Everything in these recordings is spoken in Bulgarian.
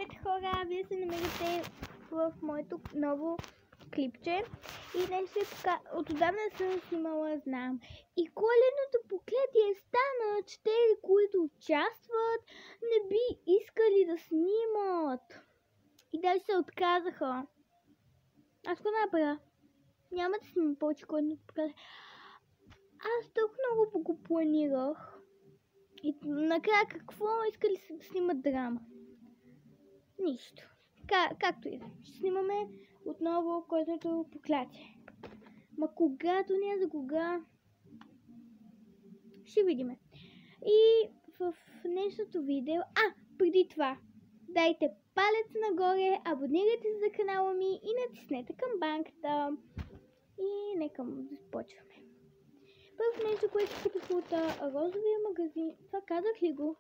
Здравейте хора, вие се намирате в моето ново клипче и днес отдавна съм снимала, знам. И коледното проклятие стана, че тези, които участват, не би искали да снимат. И даже се отказаха. Аз го направя. Няма да снимам повече коледното проклятие. Аз толкова много го планирах. И накрая какво искали да снимат драма? Нищо. Както и да. Ще снимаме отново коледното проклятие. Ма когато, не за кога, ще видиме. И в днешното видео, преди това, дайте палец нагоре, абонирайте се за канала ми и натиснете камбанката. И нека да започваме. Първо нещо, което купих от розовия магазин. Това казах ли го?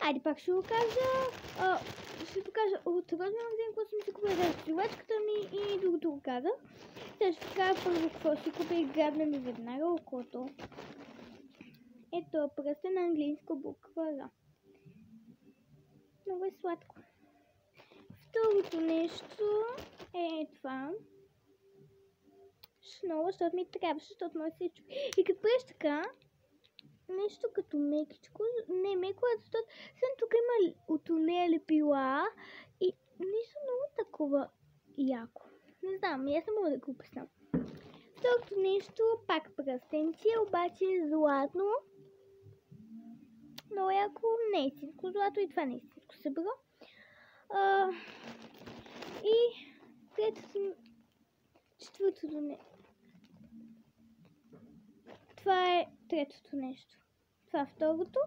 Айде пак ще го кажа. Ще покажа от розовия магазин, какво съм си купила за чувачката ми и другото го казах. Сега ще покажа първо какво си купих, грабна ми веднага окото. Ето пръстен на английска буква Р. Много е сладко. Второто нещо е това. Шнова, защото ми трябваше, защото може да се чуи. И като правиш така, нещо като мекичко, не меко, защото съм тук има от нея лепила и нещо много такова яко. Не знам, аз не мога да го обясня. Второто нещо, пак пръстенци, обаче златно. Много яко, не е истинско злато и това не е истинско сребро. И четвъртото не. Това е третото нещо. Това е второто.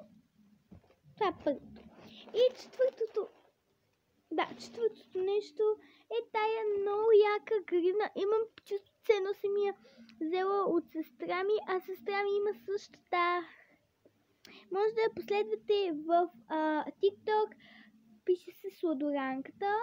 Това е първото. И четвъртото. Да, четвъртото нещо е тая много яка гривна. Имам чувство, ценно си ми я взела от сестра ми, а сестра ми има същата. Може да я последвате в TikTok. Пише се Сладоранката.